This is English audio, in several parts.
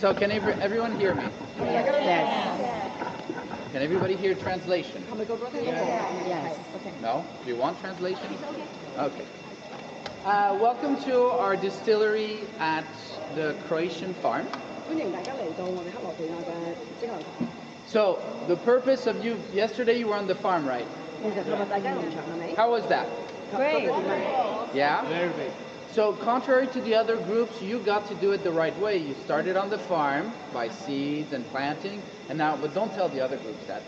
So can everyone hear me? Yes. Can everybody hear translation? Yes. No? Do you want translation? Okay. Welcome to our distillery at the Croatian farm. So the purpose of yesterday you were on the farm, right? How was that? Great. Yeah? Very big. So contrary to the other groups, you got to do it the right way. You started on the farm by seeds and planting, and now, but don't tell the other groups that.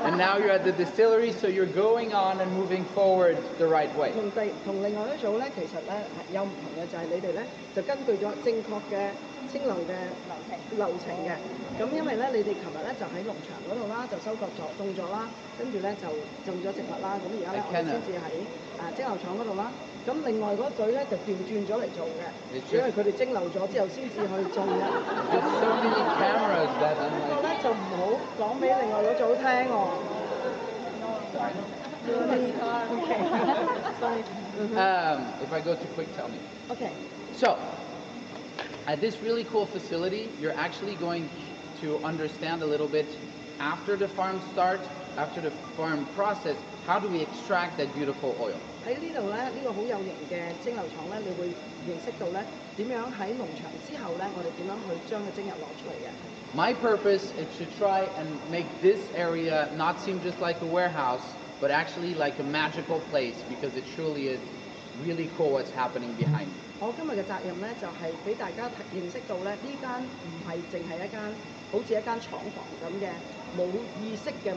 And now you're at the distillery, so you're going on and moving forward the right way. 同另外一組咧，其實咧有唔同嘅就係你哋咧就根據咗正確嘅蒸餾嘅流程嘅。咁因為咧你哋琴日咧就喺農場嗰度啦，就收割咗種咗啦，跟住咧就種咗植物啦。咁而家咧我哋先至喺蒸餾廠嗰度啦。咁另外嗰隊咧就調轉咗嚟做嘅，因為佢哋蒸餾咗之後先至去種嘅。So many cameras that 呢個咧就唔好講俾另外嗰組聽喎。If I go too quick, tell me. Okay. So, at this really cool facility, you're actually going to understand a little bit after the farm start, after the farm process, how do we extract that beautiful oil? 喺呢度咧，呢個好有型嘅蒸餾廠咧，你會認識到咧點樣喺農場之後咧，我哋點樣去將個精油攞出嚟嘅。My purpose is to try and make this area not seem just like a warehouse, but actually like a magical place because it truly is really cool what's happening behind me. 我今日嘅責任咧，就係俾大家認識到咧，呢間唔係淨係一間好似一間廠房咁嘅冇意識嘅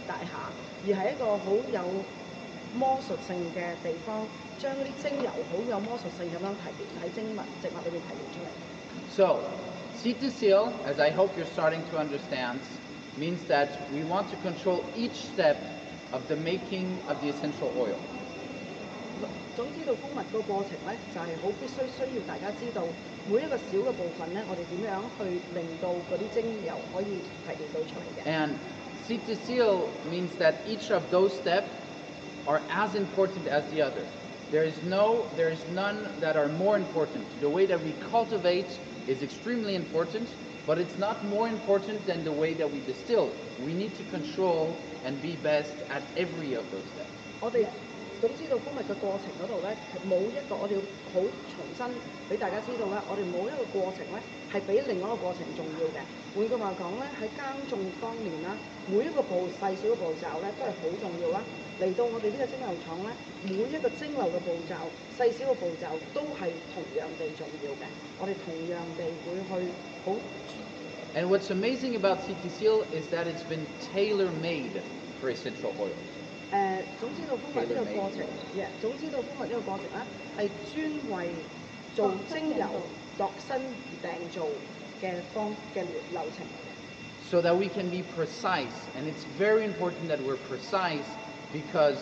大廈，而係一個好有魔術性嘅地方，將啲精油好有魔術性咁樣提煉喺植物裏面提煉出嚟。So, seed to seal, as I hope you're starting to understand, means that we want to control each step of the making of the essential oil. 總之到蜂蜜個過程咧，就係好必須需要大家知道每一個小嘅部分咧，我哋點樣去令到嗰啲精油可以提煉到出嚟嘅。And seed to seal means that each of those steps are as important as the other. There is none that are more important. The way that we cultivate is extremely important, but it's not more important than the way that we distill. We need to control and be best at every of those steps. 我哋總知道蜂蜜嘅過程嗰度咧，冇一個我哋要好重新俾大家知道咧，我哋冇一個過程咧係比另外一個過程重要嘅。換句話講咧，喺耕種方面啦，每一個細小嘅步驟咧都係好重要啦。嚟到我哋呢個蒸餾廠咧，每一個蒸餾嘅步驟、細小嘅步驟都係同樣地重要嘅。我哋同樣地會去好。And what's amazing about seed to seal is that it's been tailor-made for essential oil. 總之到蜂蜜呢個過程，總之到蜂蜜呢個過程咧，係專為做精油度身而訂造嘅流程。So that we can be precise, and it's very important that we're precise because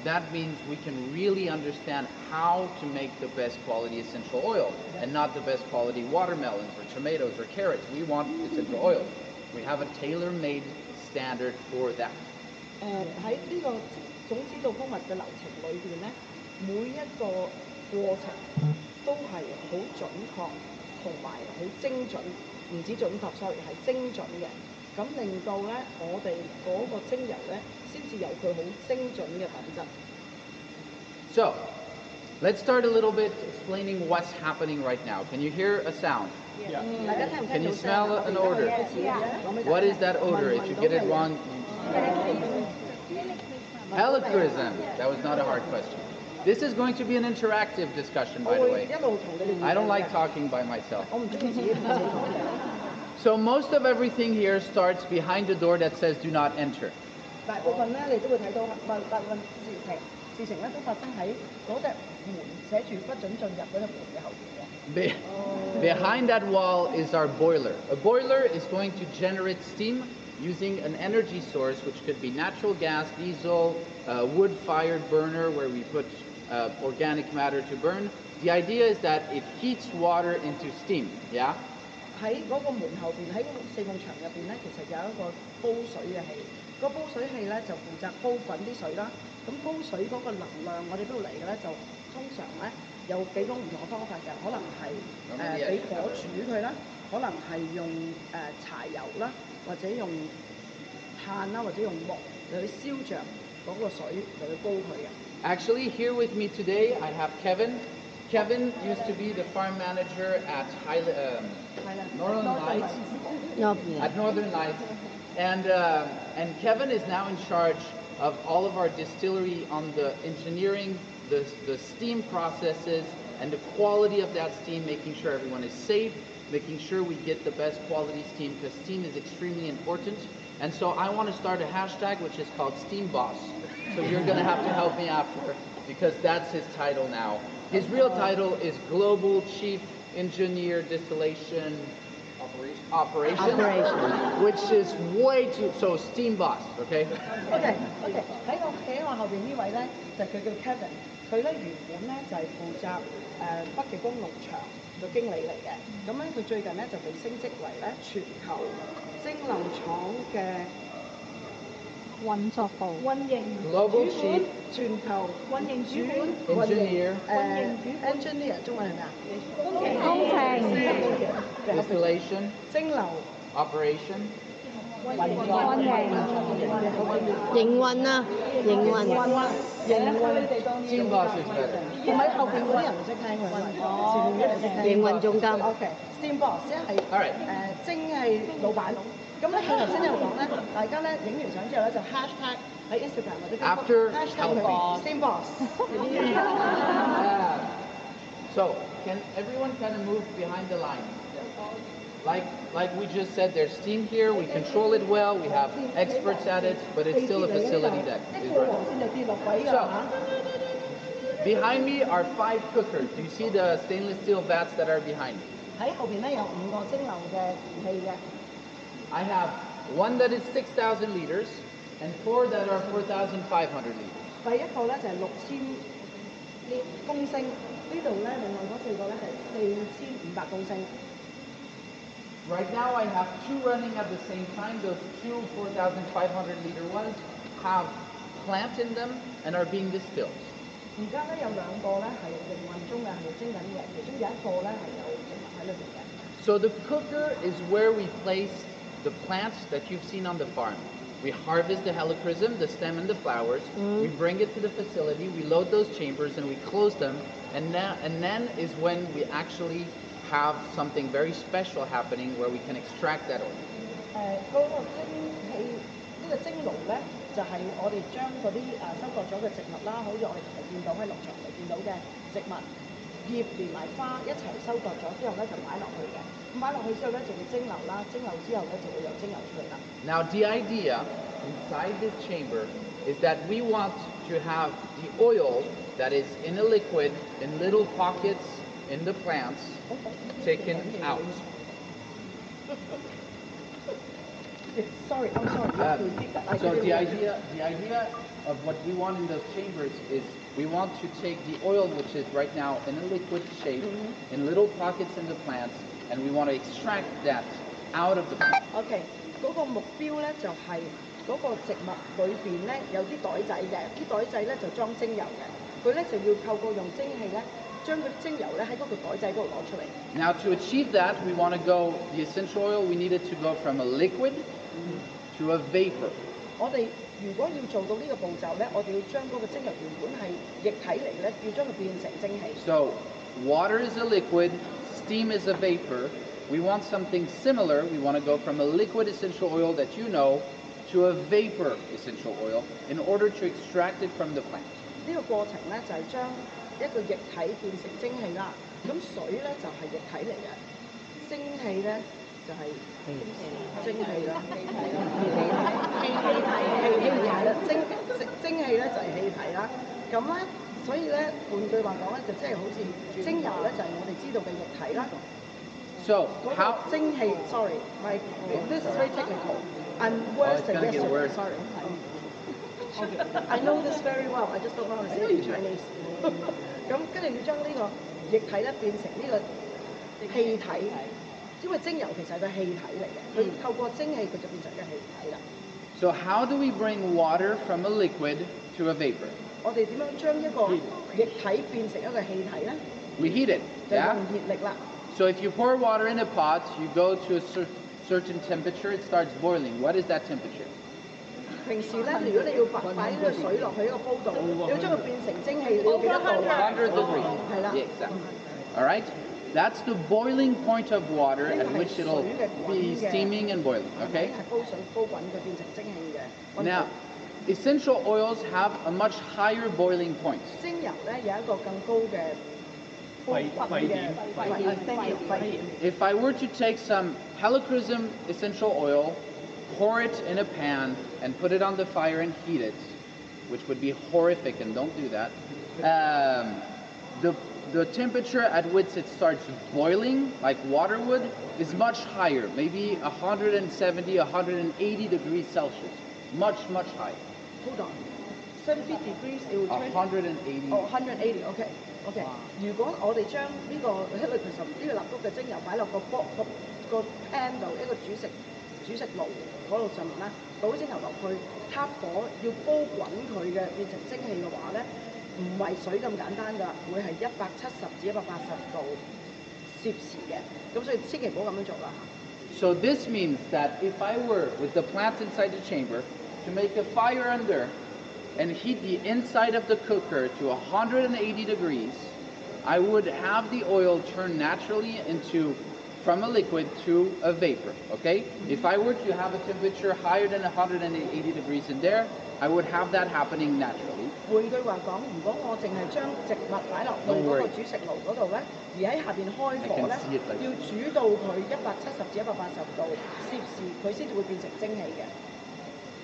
that means we can really understand how to make the best quality essential oil and not the best quality watermelons or tomatoes or carrots. We want essential oil. We have a tailor-made standard for that. 喺呢個總之到蜂蜜嘅流程裏邊咧，每一個過程都係好準確同埋好精準，唔止準確 ，sorry 係精準嘅。咁令到咧我哋嗰個精油咧，先至有佢好精準嘅品質。So, let's start a little bit explaining what's happening right now. Can you hear a sound? Yeah. Can you smell an odor? What is that odor? If you get it wrong, Helichrysum. That was not a hard question. This is going to be an interactive discussion, by the way. I don't like talking by myself. So most of everything here starts behind the door that says "Do not enter." 大部分咧，你都會睇到大部分事情咧都發生喺嗰隻門寫住不准進入嗰隻門嘅後邊嘅。Behind that wall is our boiler. A boiler is going to generate steam using an energy source, which could be natural gas, diesel, wood-fired burner where we put organic matter to burn. The idea is that it heats water into steam, yeah? 喺嗰個門後邊，喺四埲牆入邊咧，其實有一個煲水嘅器。個煲水器咧就負責煲滾啲水啦。咁煲水嗰個能量，我哋邊度嚟嘅咧？就通常咧有幾種唔同嘅方法嘅，可能係俾火煮佢啦，可能係用柴油啦，或者用炭啦，或者用木嚟去燒着嗰個水嚟去煲佢嘅。Actually, here with me today, I have Kevin. Kevin used to be the farm manager at Northern Lights. At Northern Lights, and Kevin is now in charge of all of our distillery on the engineering, the steam processes, and the quality of that steam, making sure everyone is safe, making sure we get the best quality steam, because steam is extremely important. And so I want to start a hashtag which is called Steam Boss. So you're going to have to help me after, because that's his title now. His real title is Global Chief Engineer Distillation Operation, which is way too, so Steam Boss, okay? OK，喺我後邊呢位咧就佢叫 Kevin， 佢咧原本咧就係負責北極光農場嘅經理嚟嘅，咁咧佢最近咧就被升職為咧全球蒸餾廠嘅運作部Global Chief 全球運營主管 Engineer engineer 中文係咩啊？工程 Distillation 蒸餾 Operation. 運營啊，營運 Steam Boss is better. 唔係後邊嗰啲人唔識聽佢，前面嗰啲人識聽。營運總監 OK，Steam Boss 即係 Alright. 蒸汽老闆。咁咧佢頭先有講咧，大家咧影完相之後咧就 hashtag 喺 Instagram 或者 After hashtag 佢哋 Steam Boss。Yeah. So, can everyone kind of move behind the line? Like we just said, there's steam here, we control it well, we have experts at it, but it's still a facility that is running. So, behind me are 5 cookers. Do you see the stainless steel vats that are behind me? 喺後邊咧有5個蒸餾嘅儀器嘅。I have one that is 6,000 liters and 4 that are 4,500 liters. 第一個咧就係6000公升，呢度咧另外嗰4個咧係4500公升。Right now I have 2 running at the same time. Those 2 4,500 liter ones have plant in them and are being distilled. 而家咧有2個咧係營運中嘅，係蒸緊嘅，其中有一個咧係有植物喺裏邊嘅。So the cooker is where we place the plants that you've seen on the farm. We harvest the helichrysum, the stem and the flowers. We bring it to the facility, we load those chambers and we close them, and then is when we actually have something very special happening where we can extract that oil. 嗰個蒸汽呢個蒸爐咧，就係我哋將嗰啲收割咗嘅植物啦，好似我哋見到喺農場嚟見到嘅植物葉連埋花一齊收割咗之後咧，就擺落去嘅。咁擺落去之後咧，就會蒸餾啦，蒸餾之後咧就會有蒸餾出嚟啦。Now the idea inside this chamber is that we want to have the oil that is in a liquid in little pockets in the plants taken out. Sorry, I'm sorry. So the idea of what we want in those chambers is we want to take the oil, which is right now in a liquid shape, in little pockets in the plants, and we want to extract that out of the plant. OK， 嗰個目標咧就係嗰個植物裏邊咧有啲袋仔嘅，啲袋仔咧就裝精油嘅，佢咧就要透過用蒸汽咧。將嗰啲精油咧喺嗰個袋仔嗰度攞出嚟。Now to achieve that, we want to go the essential oil. We need it to go from a liquid to a vapor. 我哋如果要做到呢個步驟咧，我哋要將嗰個精油原本係液體嚟咧，要將佢變成蒸氣。So water is a liquid, steam is a vapor. We want something similar. We want to go from a liquid essential oil that you know to a vapor essential oil in order to extract it from the plant. 呢個過程咧就係將一個液體變成蒸氣啦，咁水咧就係液體嚟嘅，蒸氣咧就係蒸氣啦，氣體啦，蒸氣咧就係氣體啦，咁咧所以咧換句話講咧就即係好似精油咧就係我哋知道嘅液體啦。So how 蒸氣 ，sorry， this is very technical. I'm worse than yesterday. Sorry. I know this very well. I just don't know how to say it in Chinese. 咁跟住要將呢個液體咧變成呢個氣體，因為精油其實係個氣體嚟嘅，佢透過蒸氣佢就變成一個氣體啦。So how do we bring water from a liquid to a vapor? 我哋點樣將一個液體變成一個氣體咧？ We heat it. 就用 Yeah. 熱力啦。 So if you pour water in a pot, you go to a certain temperature, it starts boiling. What is that temperature? 平時咧，如果你要擺呢個水落去一個煲度，你要將佢變成蒸汽，你要幾多度啊？ 100 degrees. 係啦。 Yeah, exactly. All right. That's the boiling point of water at which it'll be steaming and boiling. Okay. 係煲水煲滾佢變成蒸汽嘅溫度。 Now, essential oils have a much higher boiling point. 精油咧有一個更高嘅沸點。 If I were to take some helichrysum essential oil, pour it in a pan, and put it on the fire and heat it, which would be horrific, and don't do that, the temperature at which it starts boiling, like water would, is much higher, maybe 170, 180 degrees Celsius. Much, much higher. Hold on. 70 degrees it will turn. 180. 哦，180。OK。如果我哋將呢個helichrysum呢個蠟燭嘅精油擺落個pan 度，一個煮食爐嗰度上面啦，倒精油落去，撻火要煲滾佢嘅變成蒸汽嘅話咧，唔係水咁簡單㗎，會係170至180度攝氏嘅，咁所以千祈唔好咁樣做啦。 So this means that if I were, with the plants inside the chamber, to make a fire under and heat the inside of the cooker to 180 degrees, I would have the oil turn naturally from a liquid to a vapor, okay? If I were to have a temperature higher than 180 degrees in there, I would have that happening naturally. 換句話講，如果我淨係將植物擺落去嗰個煮食爐嗰度咧，而喺下邊開火咧，要煮到佢170至180度攝氏，佢先至會變成蒸汽嘅。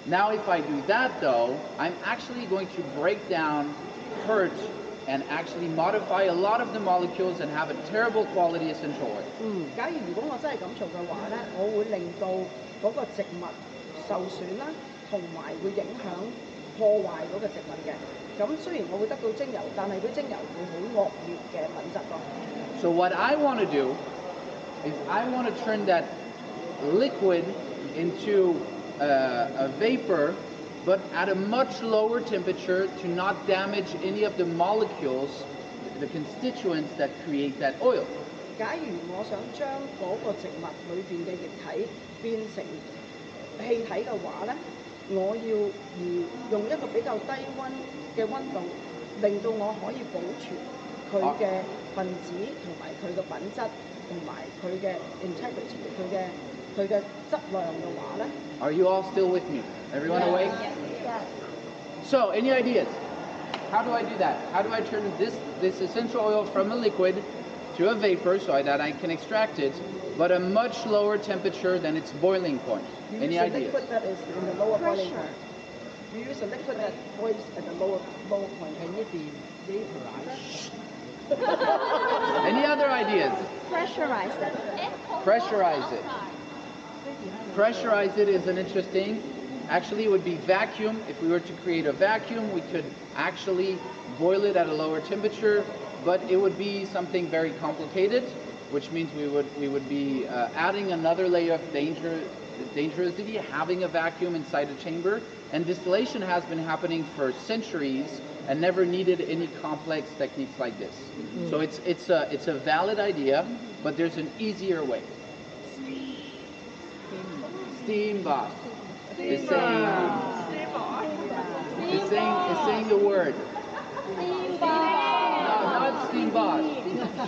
Now if I do that though, I'm actually going to break down, hurt, and actually modify a lot of the molecules and have a terrible quality essential oil. 假如果我真係咁做嘅話咧，我會令到嗰個植物受損啦，同埋會影響破壞嗰個植物嘅。咁雖然我會得到精油，但係嗰精油會好惡劣嘅品質咯。 So what I want to do is I want to turn that liquid into a vapor, but at a much lower temperature to not damage any of the molecules, the constituents that create that oil. 假如我想將嗰個植物裏邊嘅液體變成氣體嘅話咧，我要用一個比較低溫嘅溫度，令到我可以保存佢嘅分子同埋佢嘅品質同埋佢嘅 integrity， 佢嘅質量嘅話咧。 Are you all still with me? Everyone awake? Yes. So, any ideas? How do I do that? How do I turn this essential oil from a liquid to a vapor so that I can extract it, but a much lower temperature than its boiling point? Any ideas? Liquid that is in the lower boiling point. You use a liquid that boils at the lower point. Can it be vaporized? Any other ideas? Pressurize it. Pressurize it. Pressurize it is an interesting. Actually, it would be vacuum. If we were to create a vacuum, we could actually boil it at a lower temperature, but it would be something very complicated, which means we would be adding another layer of dangerousity, having a vacuum inside a chamber. And distillation has been happening for centuries and never needed any complex techniques like this. So it's a valid idea, but there's an easier way. Steam bath. Is saying the word. Steam No, not steam bath.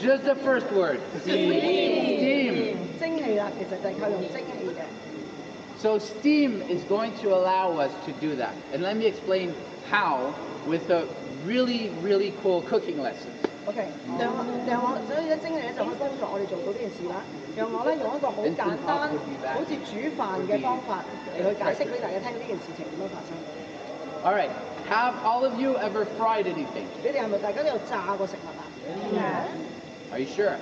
Just the first word. Steam. 蒸氣啦，其實就係靠用蒸氣嘅。 So steam is going to allow us to do that. And let me explain how with a really, really cool cooking lesson. OK，讓我所以咧蒸氣咧就可以幫助我哋做到呢件事啦。讓我咧用一個好簡單、好似煮飯嘅方法嚟去解釋俾大家聽呢件事情點樣發生。All right. Have all of you ever fried anything? 你哋係咪大家都有炸過食物啊？ Are you sure?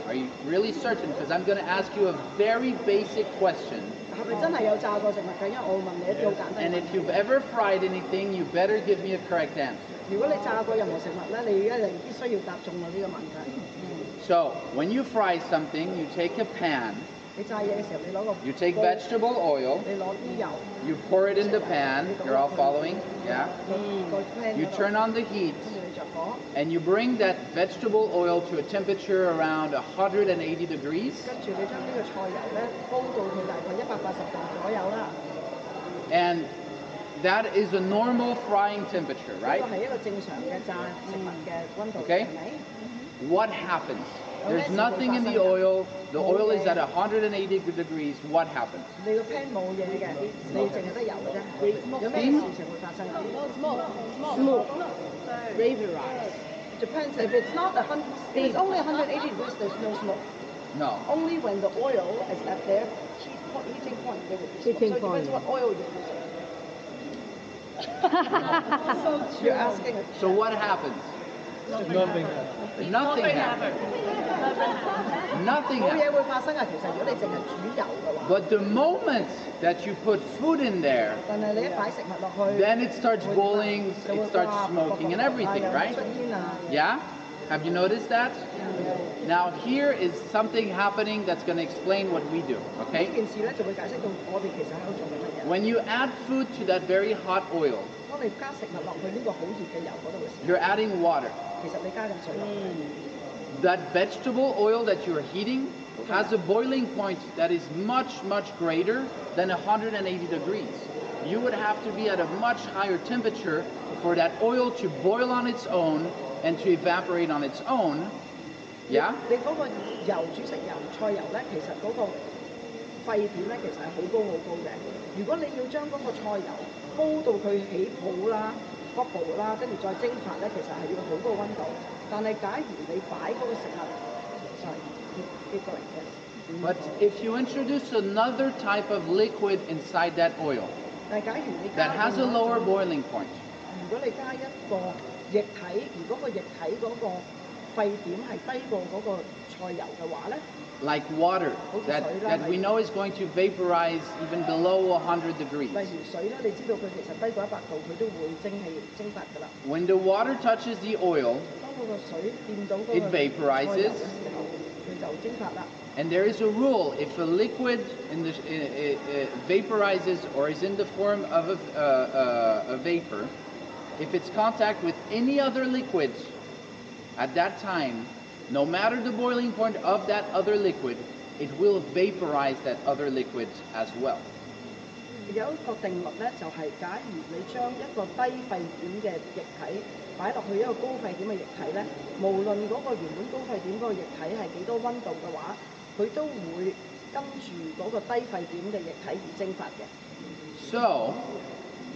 Are you really certain? Because I'm going to ask you a very basic question. 係咪真係有炸過食物㗎？因為我會問你一啲好簡單嘅 And 問 if 題。 you've ever fried anything, you better give me a correct answer. 如果你炸過任何食物咧，你一定必須要答中我呢個問題。 So, when you fry something, you take a pan 你炸嘢嘅時候，你攞個 You take vegetable oil, 你攞啲油， you pour it in the pan. You're all following? Yeah. 個 pan You 嗰度 turn on the heat, 跟住你着火， and you bring that vegetable oil to a temperature around 180 degrees. 跟住你將呢個菜油咧煲到佢大概180度左右啦。 And that is a normal frying temperature, 呢 right? 個係一個正常嘅炸食物嘅溫度， Okay. 係咪？ What happens? There's nothing in the oil. The oil is at 180 degrees. What happens? 你個 pan 冇嘢嘅，你淨係得油嘅啫。有咩事情會發生啊 Smoke. Vaporize.？Depends if it's not 100. If it's only 180 degrees, there's no smoke. No. Only when the oil is at their heating point, there will be smoke. Heating So it depends point. what oil you're using. You're asking. So what happens? Nothing. Nothing happens. Nothing 冇 happens. 嘢會發生啊！其實如果你淨係煮油嘅話， But the moment that you put food in there, 但係你一擺食物落去， then it starts boiling, 就會 it starts smoking and everything, 有 right? 出煙啊， Yeah? Have you noticed that? Now here is something happening that's going to explain what we do, 呢 okay? 件事咧就會解釋到我哋其實喺度做緊乜嘢。 When you add food to that very hot oil, 當你加食物落去呢個好熱嘅油嗰度嘅時候， you're adding water. 其實你加緊水落去。 That vegetable oil that you're heating has a boiling point that is much, much greater than 180 degrees. You would have to be at a much higher temperature for that oil to boil on its own and to evaporate on its own. Yeah? 你嗰個油煮食油菜油咧，其實嗰個沸點咧其實係好高好高嘅。如果你要將嗰個菜油煲到佢起泡啦、bubble 啦，跟住再蒸發咧，其實係要好高溫度。但係假如你擺嗰個食物，sorry，keep going, yes. But if you introduce another type of liquid inside that oil 但係假如你加 that has a lower boiling point, 如果你加一個液體，如果個液體嗰個沸點係低過嗰個菜油嘅話咧， like water, that we know is going to vaporize even below 100 degrees. 例如水咧，你知道佢其實低過100度，佢都會蒸發㗎啦。 When the water touches the oil, 當嗰個水掂到嗰個 It vaporizes. 菜油嘅時候，佢就蒸發啦。 and there is a rule, if a liquid vaporizes or is in the form of a vapor, if it's contact with any other liquid at that time, no matter the boiling point of that other liquid, it will vaporize that other liquid as well. 有一個定律咧，就係、假如你將一個低沸點嘅液體擺落去一個高沸點嘅液體咧，無論嗰個原本高沸點嗰個液體係幾多溫度嘅話，佢都會跟住嗰個低沸點嘅液體而蒸發嘅。 So,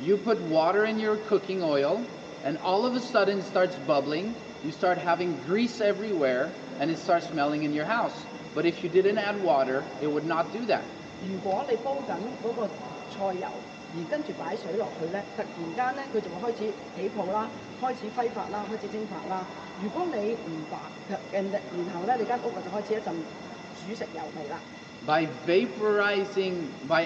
you put water in your cooking oil, and all of a sudden it starts bubbling, you start having grease everywhere, and it starts smelling in your house. But if you didn't add water, it would not do that. 如果你煲緊嗰個菜油，而跟住擺水落去咧，突然間咧佢就會開始起泡啦，開始揮發啦，開始蒸發啦。如果你唔擺，然後咧你間屋就開始一陣煮食油味啦。 By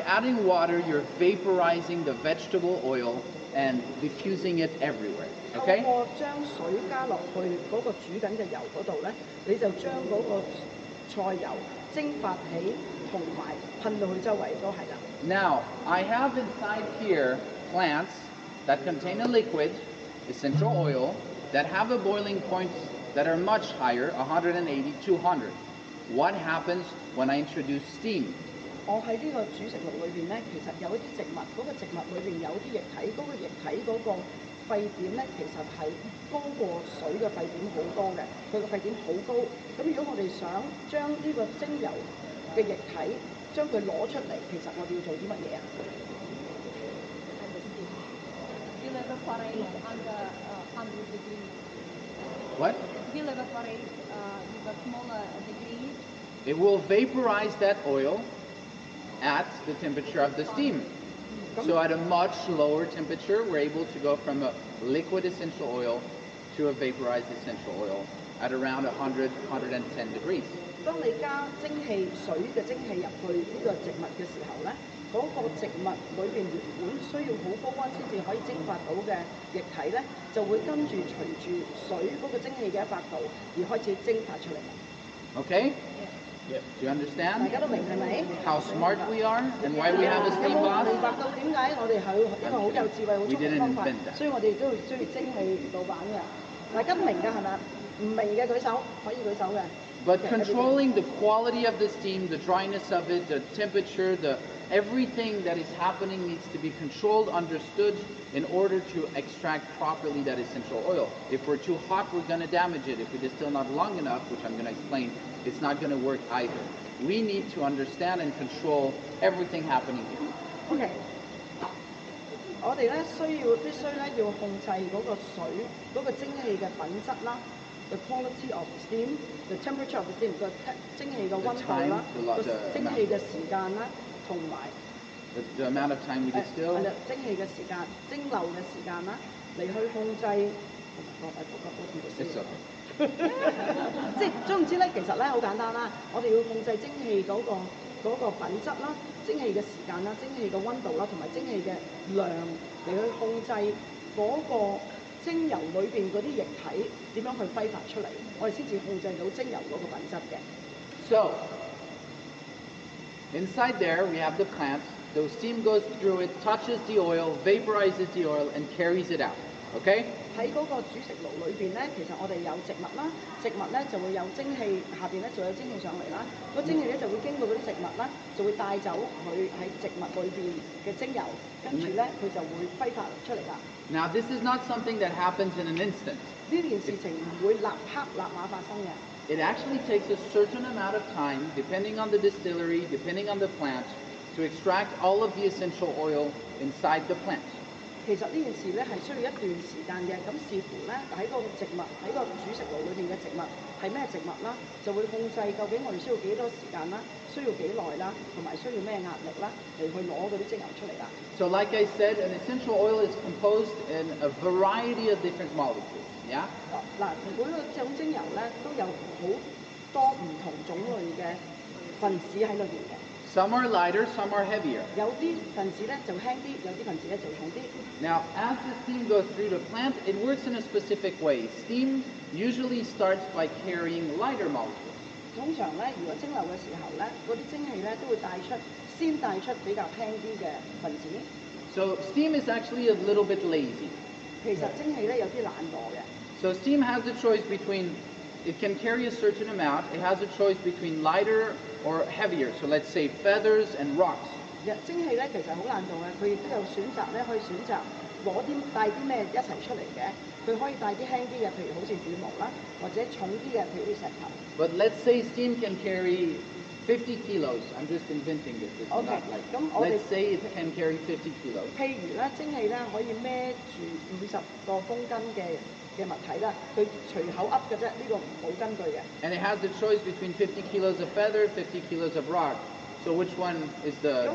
adding water, you're vaporizing the vegetable oil and diffusing it everywhere. 透 Okay? 過將水加落去嗰個煮緊嘅油嗰度咧，你就將嗰個菜油蒸發起，同埋噴到佢周圍都係啦。 Now, I have inside here plants that contain a liquid, essential oil, that have a boiling point that are much higher, 180, 200. What happens when I introduce steam? 我喺呢個煮食爐裏邊咧，其實有一啲植物，嗰、個植物裏邊有啲液體，嗰、個液體嗰個沸點咧，其實係高過水嘅沸點好多嘅，佢個沸點好高。咁如果我哋想將呢個蒸油嘅液體將佢攞出嚟，其實我哋要做啲乜嘢啊？ Will evaporate under 100 degrees. What? Will evaporate with a smaller degree. It will vaporize that oil at the temperature of the steam. So at a much lower temperature, we're able to go from a liquid essential oil to a vaporized essential oil at around 100, 110 degrees. 當你加水嘅蒸氣入去呢個植物嘅時候咧，嗰、個植物裏邊原本需要好高溫先至可以蒸發到嘅液體咧，就會跟住隨住水嗰個蒸氣嘅100度而開始蒸發出嚟。 Okay? Do you understand 大家都明係咪？ how smart we are and why we have a 有 steam 冇 boss? 明白到點解我哋係一個好有智慧、好聰 We 明 didn't 方法 invent that.，所以我哋都需要蒸汽老闆嘅。大家明嘅係咪？唔明嘅舉手，可以舉手嘅。 But controlling the quality of the steam, the dryness of it, the temperature, everything that is happening needs to be controlled, understood in order to extract properly that essential oil. If we're too hot, we're going to damage it. If we distill not long enough, which I'm going to explain, it's not going to work either. We need to understand and control everything happening here. OK， 我哋咧必須咧要控制嗰個水嗰個蒸汽嘅品質啦。The quality of the steam, the temperature of the steam， 個蒸汽嘅溫度啦，個蒸汽嘅時間啦，同埋 the amount of time we distill， 係啦，蒸汽嘅時間、蒸餾嘅時間啦，嚟去控制。即係總之咧，其實咧好簡單啦，我哋要控制蒸汽嗰個品質啦、蒸汽嘅時間啦、蒸汽嘅溫度啦，同埋蒸汽嘅量嚟去控制嗰個蒸油裏邊嗰啲液體點樣去揮發出嚟，我哋先至控制到蒸油嗰個品質嘅。So inside there we have the plant. The steam goes through it, touches the oil, vaporizes the oil, and carries it out. Okay? 喺嗰個煮食爐裏邊咧，其實我哋有植物啦，植物咧就會有蒸汽，下邊咧就有蒸汽上嚟啦。個蒸汽咧就會經過嗰啲植物啦，就會帶走佢喺植物裏邊嘅蒸油，跟住咧佢就會揮發出嚟啦。Now this is not something that happens in an instant. 呢件事情唔會立刻立馬發生嘅。It actually takes a certain amount of time, depending on the distillery, depending on the plant, to extract all of the essential oil inside the plant. 其實呢件事咧係需要一段時間嘅，咁視乎咧喺個植物喺個煮食爐裏邊嘅植物係咩植物啦，就會控制究竟我哋需要幾多時間啦，需要幾耐啦，同埋需要咩壓力啦，嚟去攞嗰啲精油出嚟啦。So like I said, an essential oil is composed in a variety of different molecules. Yeah? 嗱，每個種精油咧都有好多唔同種類嘅分子喺裏邊嘅。Some are lighter, some are heavier. 有啲分子咧就輕啲，有啲分子咧就重啲。Now, as the steam goes through the plant, it works in a specific way. Steam usually starts by carrying lighter molecules. 通常咧，如果蒸餾嘅時候咧，嗰啲蒸汽咧都會先帶出比較輕啲嘅分子。So steam is actually a little bit lazy. 其實蒸汽咧有啲懶惰嘅。So steam has a choice between, it can carry a certain amount, it has a choice between lighter or heavier. So let's say feathers and rocks. 蒸汽咧其實好懶惰嘅，佢亦都有選擇咧，可以選擇攞啲帶啲咩一齊出嚟嘅。佢可以帶啲輕啲嘅，譬如好似羽毛啦，或者重啲嘅，譬如啲石頭。But let's say steam can carry 50 kilos. I'm just inventing this. It's Okay. not like, Let's let's say it can carry 50 kilos. 譬如咧，蒸汽咧可以孭住50個公斤嘅物體啦，佢隨口噏嘅啫，呢個冇根據嘅。And it has the choice between 50 kilos of feather, 50 kilos of rock. So which one is the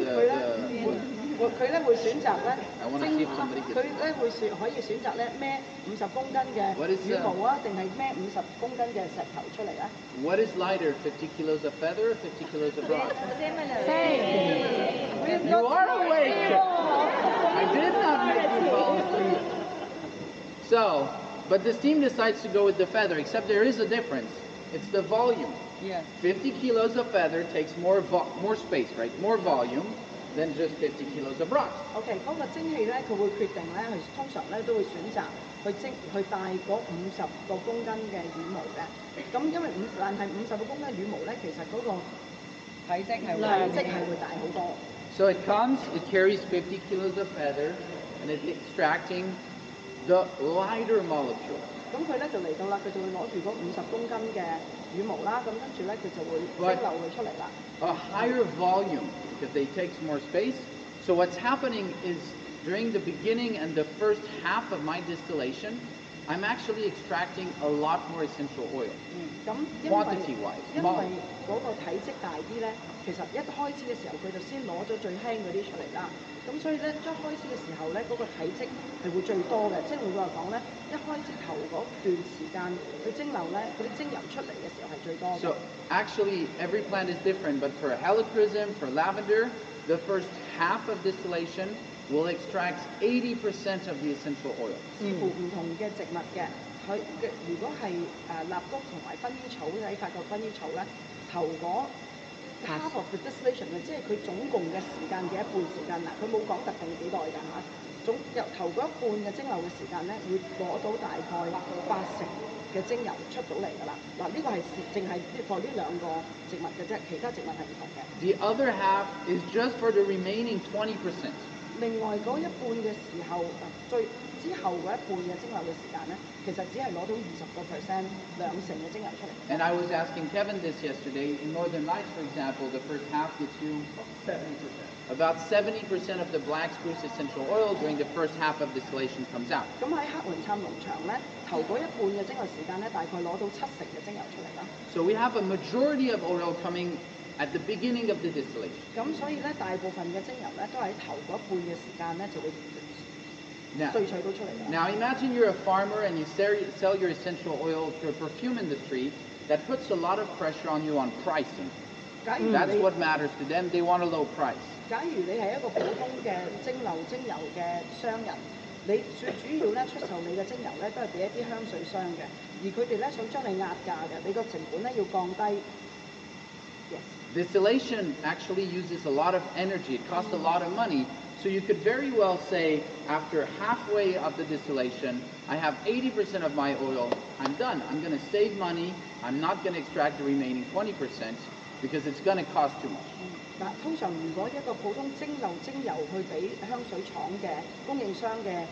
佢咧會選擇咧 I wanna see if somebody gets 佢咧可以選擇咧孭50公斤嘅羽毛啊，定係孭50公斤嘅石頭出嚟啊 What is lighter, 50 kilos of feather or 50 kilos of rock? You are awake! I did not make you fall asleep. So, but the steam decides to go with the feather, except there is a difference. It's the volume. Yes. 50 kilos of feather takes more space, right? More volume than just 50 kilos of rock. OK， 嗰個蒸汽咧，佢會決定咧，佢通常咧都會選擇去帶嗰50個公斤嘅羽毛嘅。咁因為但係50個公斤羽毛咧，其實嗰個體積係會大好多。So it comes, it carries 50 kilos of feather, and it's extracting the lighter molecule. 咁佢咧就嚟到啦，佢就會攞住嗰50公斤嘅羽毛啦，咁跟住咧佢就會蒸餾佢出嚟啦。A higher volume because they take more space. So what's happening is during the beginning and the first half of my distillation, I'm actually extracting a lot more essential oil. 咁quantity-wise，因為嗰個體積大啲咧，其實一開始嘅時候佢就先攞咗最輕嗰啲出嚟啦。咁所以咧，一開始嘅時候咧，嗰個體積係會最多嘅。即係換句話講咧，一開始頭嗰段時間佢蒸餾咧，嗰啲精油出嚟嘅時候係最多嘅。So actually, every plant is different, but for helichrysum, for lavender, the first half of distillation will extract 80% of the essential oil. 視乎唔同嘅植物嘅，如果係蠟菊同埋薰衣草喺法國薰衣草咧，頭嗰 half of the distillation 即係佢總共嘅時間嘅一半時間嗱，佢冇講特定幾耐㗎嚇。總由頭嗰一半嘅蒸餾嘅時間咧，會攞到大概80%嘅精油出到嚟㗎啦。嗱，呢個係淨係for呢兩個植物嘅啫，其他植物係唔同嘅。The other half is just for the remaining 20%. 另外嗰一半嘅時候，最之後嗰一半嘅蒸餾嘅時間咧，其實只係攞到20%2成嘅精油出嚟。And I was asking Kevin this yesterday. In Northern Lights, for example, the first half gets you 70%. about 70% of the black spruce essential oil during the first half of distillation comes out. 咁喺黑雲杉農場咧，頭嗰一半嘅蒸餾時間咧，大概攞到70%嘅精油出嚟啦。So we have a majority of oil coming at the beginning of the distillation. 咁所以咧，大部分嘅精油咧，都喺頭嗰一半嘅時間咧，就會 Now, 萃取到出嚟啦。now imagine you're a farmer and you sell your essential oil to a perfume industry that puts a lot of pressure on you on pricing. 假如 That's 你 what matters to them. They want a low price. 假如你係一個普通嘅蒸油嘅商人，你最主要咧出售你嘅精油咧，都係俾一啲香水商嘅，而佢哋咧想將你壓價嘅，你個成本咧要降低。Yes. Distillation actually uses a lot of energy. It costs a lot of money. So you could very well say, after halfway of the distillation, I have 80% of my oil, I'm done. I'm going to save money. I'm not going to extract the remaining 20% because it's going to cost too much. 嗱，通常如果一個普通蒸油去俾香水廠嘅供應商嘅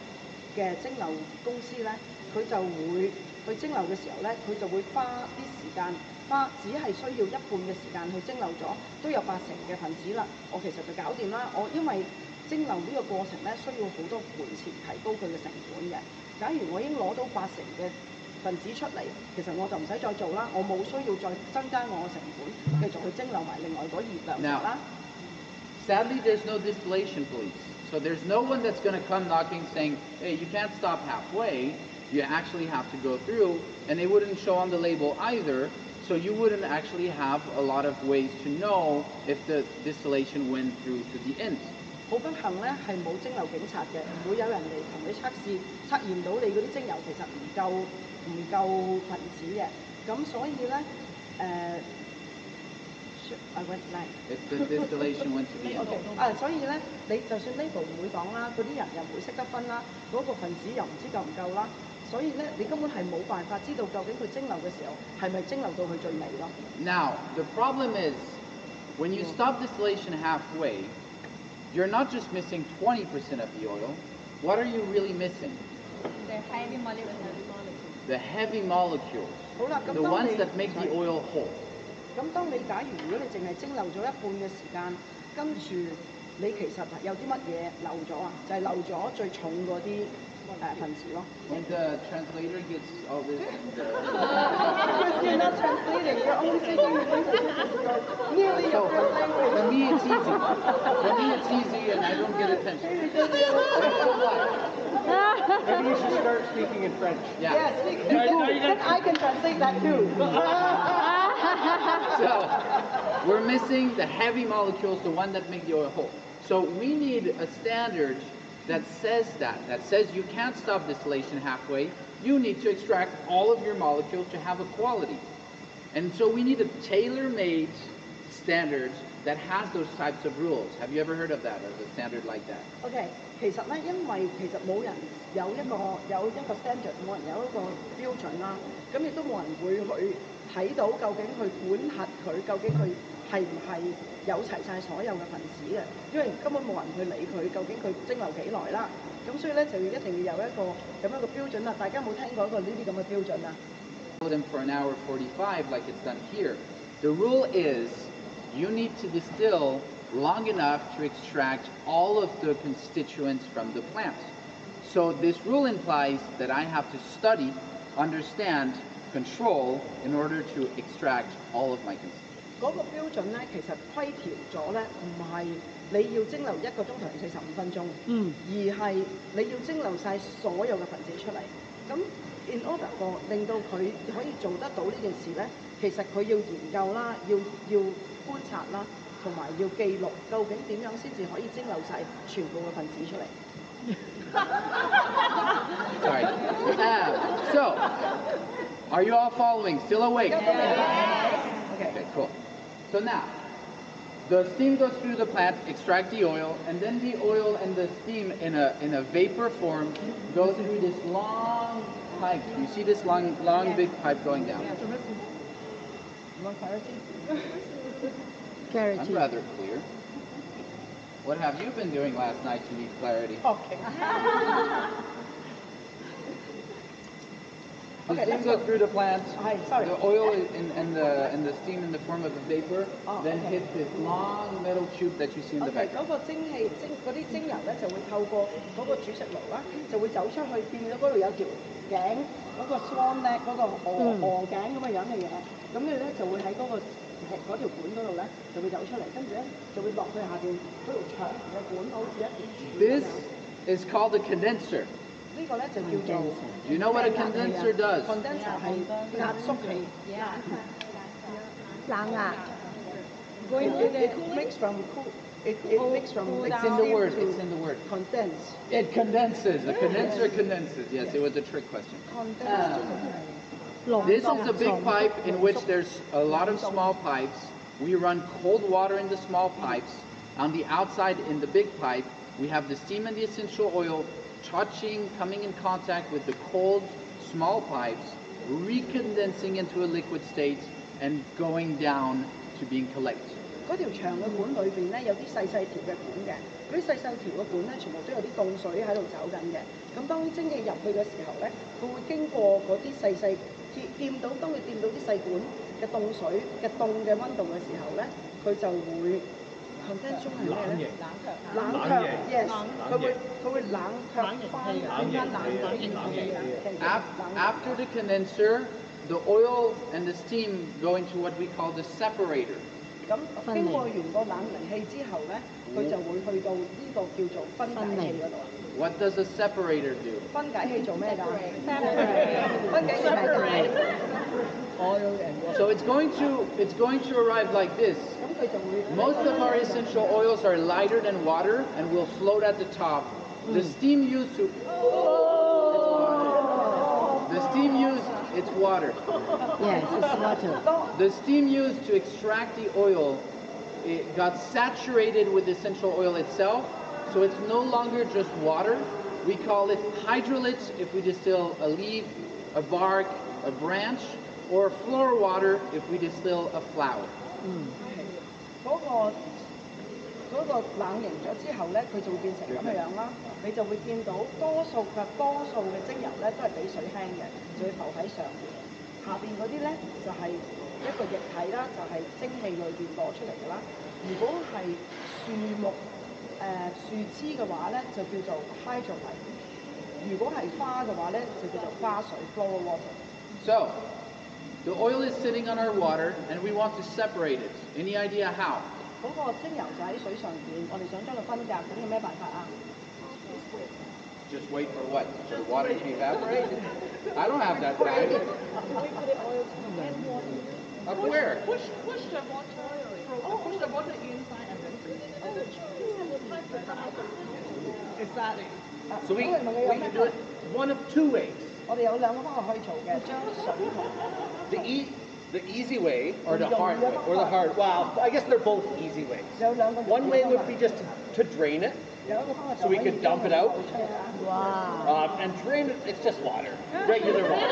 蒸餾公司咧，佢就會去蒸餾嘅時候咧，佢就會花啲時間，只係需要一半嘅時間去蒸餾咗，都有80%嘅分子啦。我其實就搞掂啦。我因為蒸餾呢個過程咧，需要好多盤前提高佢嘅成本嘅。假如我已經攞到80%嘅分子出嚟，其實我就唔使再做啦，我冇需要再增加我嘅成本，繼續去蒸餾埋另外嗰2成啦。Sadly, there's no distillation police. So there's no one that's going to come knocking saying, hey, you can't stop halfway. You actually have to go through. And they wouldn't show on the label either. So you wouldn't actually have a lot of ways to know if the distillation went through to the end. 好不幸咧，係冇蒸餾警察嘅，唔會有人嚟同你測驗到你嗰啲精油其實唔夠分子嘅。咁所以咧，If the distillation went to the end. OK， 所以咧，你就算 label 唔會講啦，嗰啲人又唔會識得分啦，嗰個分子又唔知夠唔夠啦，所以咧，你根本係冇辦法知道究竟佢蒸餾嘅時候係咪蒸餾到佢最尾咯。Now, the problem is, when you stop distillation halfway, you're not just missing 20% of the oil. What are you really missing? The heavy molecules. The heavy molecules. 好啦，咁 The 當 ones 你 that make the oil whole. 咁當你假如如果你淨係蒸餾咗一半嘅時間，跟住你其實有啲乜嘢漏咗啊？就係漏咗最重嗰啲分子咯。When the translator gets all this, Because you're not translating, you're only speaking English. Nearly your first language. for me it's easy. For me it's easy and I don't get attention. Maybe you should start speaking in French. Yeah. Yes, then I can translate that too. So we're missing the heavy molecules, the one that make the oil whole. So we need a standard that says you can't stop distillation halfway. You need to extract all of your molecules to have a quality. And so we need a tailor-made standard that has those types of rules. Have you ever heard of that, of a standard like that? OK， 其實咧，因為其實冇人有一個 standard， 冇人有一個標準啦，咁亦都冇人會去睇到究竟去管轄佢，究竟佢係唔係有齊晒所有嘅分子嘅，因為根本冇人去理佢究竟佢蒸餾幾耐啦，咁所以咧就要一定要有一個咁樣嘅標準啦。大家有冇聽過一個呢啲咁嘅標準啊？ Them for an hour 45 like it's done here. The rule is you need to distill long enough to extract all of the constituents from the plant. So this rule implies that I have to study, understand, control in order to extract all of my constituents. 嗰個標準咧，其實規條咗咧，唔係你要蒸餾1個鐘頭45分鐘，而係你要蒸餾晒所有嘅分子出嚟。咁 in order 令到佢可以做得到呢件事咧，其實佢要研究啦，要觀察啦，同埋要記錄究竟點樣先至可以蒸餾晒全部嘅分子出嚟。Sorry. So, are you all following? Still awake? Yes. Okay, cool. So now, the steam goes through the plant, extract the oil, and then the oil and the steam in a vapor form go through this long pipe. You see this long big pipe going down. You want clarity? I'm rather clear. What have you been doing last night to need clarity? Okay. The steam goes through the plant. Sorry. The oil and the steam in the form of a vapor then hits this long metal tube that you see in the back. 嗰個蒸氣嗰啲精油咧就會透過嗰個煮食爐啦，就會走出去變咗嗰度有條頸嗰個 swan neck 嗰個鵝頸咁嘅樣嘅嘢，咁佢咧就會喺嗰條管嗰度咧就會走出嚟，跟住咧就會落去下邊嗰條長嘅管，好似一條柱。This is called a condenser. 呢個咧就叫做 You know what a condenser does? condenser 係壓縮器。冷壓。It makes from cool. It makes from. It's in the word. It's in the word. Condense. It condenses. A condenser condenses. Yes, it was a trick question. This is a big pipe in which there's a lot of small pipes. We run cold water in the small pipes. On the outside, in the big pipe, we have the steam and the essential oil coming in contact with the cold small pipes, recondensing into a liquid state and going down to being collected. 嗰條長嘅管裏邊咧有啲細條嘅管嘅，嗰啲細條嘅管咧全部都有啲凍水喺度走緊嘅。咁當啲蒸氣入去嘅時候咧，佢會經過嗰啲細當佢掂到啲細管嘅凍水嘅凍嘅溫度嘅時候咧，佢就會 condense 中係咩咧？冷卻 ，yes， 佢會冷卻翻After the condenser, the oil and the steam go into what we call the separator. 咁經過完個冷凝器之後咧，佢就會去到呢個叫做分解器嗰度。What does a separator do? 分解器做咩㗎？分解器係 oil and So it's going to arrive like this. Most of our essential oils are lighter than water and will float at the top. The steam used to it's water. Yes, it's water. The steam used to extract the oil, it got saturated with essential oil itself, so it's no longer just water. We call it hydrolytes if we distill a leaf, a bark, a branch, or floor water if we distill a flower. 嗰個冷凝咗之後咧，佢就會變成咁嘅樣啦。你就會見到多數嘅精油咧都係比水輕嘅，就會浮喺上邊。下邊嗰啲咧就係一個液體啦，就係蒸氣裏邊攞出嚟㗎啦。如果係樹枝嘅話咧，就叫做 hydrolyte； 如果係花嘅話咧，就叫做花水 （floral water）。So, the oil is sitting on our water, and we want to separate it. Any idea how? 嗰個精油就喺水上邊，我哋想將佢分隔，咁有咩辦法啊？ Just wait for what? For the water to evaporate? I don't have that time. Up where? Push the water inside and then exactly. So we can do it one of two ways. 我哋有兩個方法可以做嘅，將水同 The easy way or the hard way? Or the hard. Well, I guess they're both easy ways. 有兩個 One way would be just to drain it, 有一個方法 so we could dump it out. 出嚟啦。 And drain it. It's just water, regular water.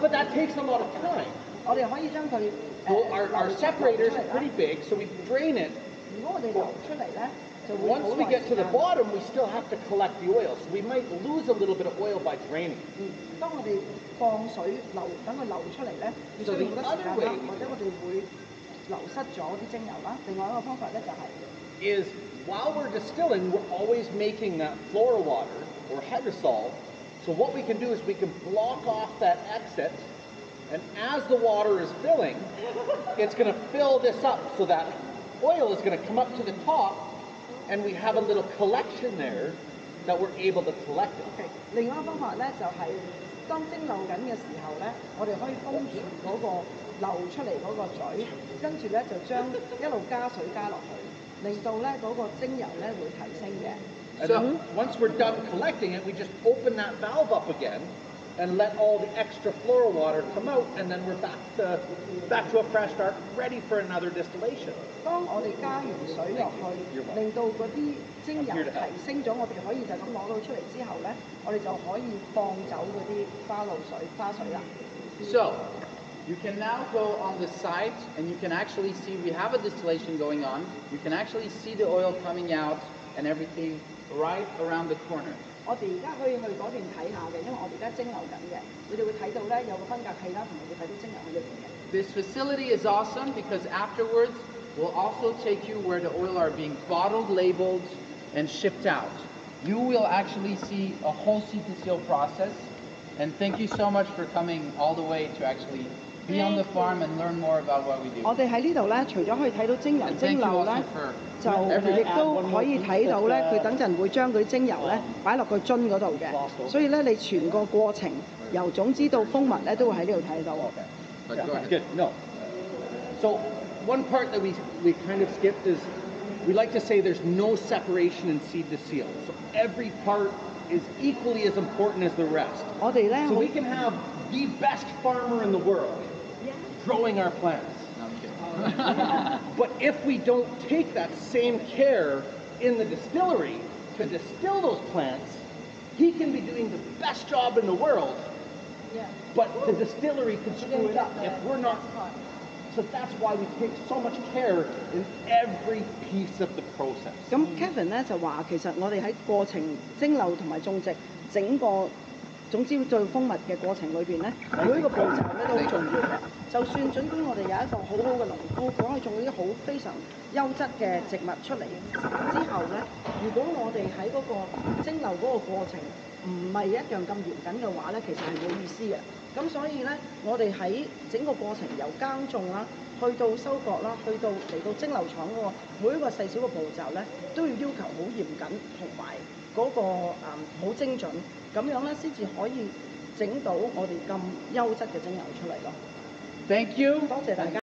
But that takes a lot of time. 我哋可以將佢 Well, our separators are pretty big, so we drain it. 如果我哋流出嚟咧，就會 Once we get to the bottom, we still have to collect the oil, so we might lose a little bit of oil by draining. 當我哋放水流，等佢流出嚟咧，要需要好多時間啦，或者我哋會流失咗啲精油啦。另外一個方法咧就係 is while we're distilling, we're always making that floral water or hydrosol. So what we can do is we can block off that exit, and as the water is filling, it's going to fill this up so that oil is going to come up to the top, and we have a little collection there that we're able to collect it. 另外一個方法咧就係、當蒸餾緊嘅時候咧，我哋可以封住嗰個流出嚟嗰個嘴，跟住咧就將一路加水加落去，令到咧嗰個精油咧會提升嘅。And then once we're done collecting it, we just open that valve up again, and let all the extra floral water come out, and then we're back to a fresh start, ready for another distillation. 當我哋加完水落去，令到嗰啲精油提升咗，我哋可以就咁攞到出嚟之後咧，我哋就可以放走嗰啲花水啦。So, you can now go on the site and you can actually see we have a distillation going on. You can actually see the oil coming out and everything right around the corner. 我哋而家可以去嗰邊睇下嘅，因為我哋而家蒸餾緊嘅，你哋會睇到咧有個分隔器啦，同埋會睇到精油喺裏邊嘅。This facility is awesome because afterwards we'll also take you where the oil are being bottled, labeled, and shipped out. You will actually see a whole seed to seal process. And thank you so much for coming all the way to actually be on the farm and learn more about what we do. 我哋喺呢度咧，除咗可以睇到精油蒸餾咧，就亦都可以睇到咧，佢等陣會將嗰啲精油咧擺落個樽嗰度嘅。所以咧，你全個過程由種子到蜂蜜咧，都會喺呢度睇到。Good. No. So one part that we kind of skipped is we like to say there's no separation in seed to seal. So every part is equally as important as the rest. So we can have the best farmer in the world growing our plants. But if we don't take that same care in the distillery to distill those plants, he can be doing the best job in the world, but the distillery could screw it up if we're not. So that's why we take so much care in every piece of the process. 咁 Kevin 咧就話，其實我哋喺過程蒸餾同埋種植整個總之做蜂蜜嘅過程裏邊咧，每一個步驟咧都好重要嘅。就算儘管我哋有一個好好嘅農夫，佢可以種啲好非常優質嘅植物出嚟之後咧，如果我哋喺嗰個蒸餾嗰個過程唔係一樣咁嚴謹嘅話咧，其實係冇意思嘅。咁所以咧，我哋喺整個過程由耕種啦，去到收割啦，嚟到蒸餾廠嗰個每一個細小嘅步驟咧，都要求好嚴謹同埋嗰個好精準，咁樣咧先至可以整到我哋咁優質嘅精油出嚟咯。Thank you. 多謝大家。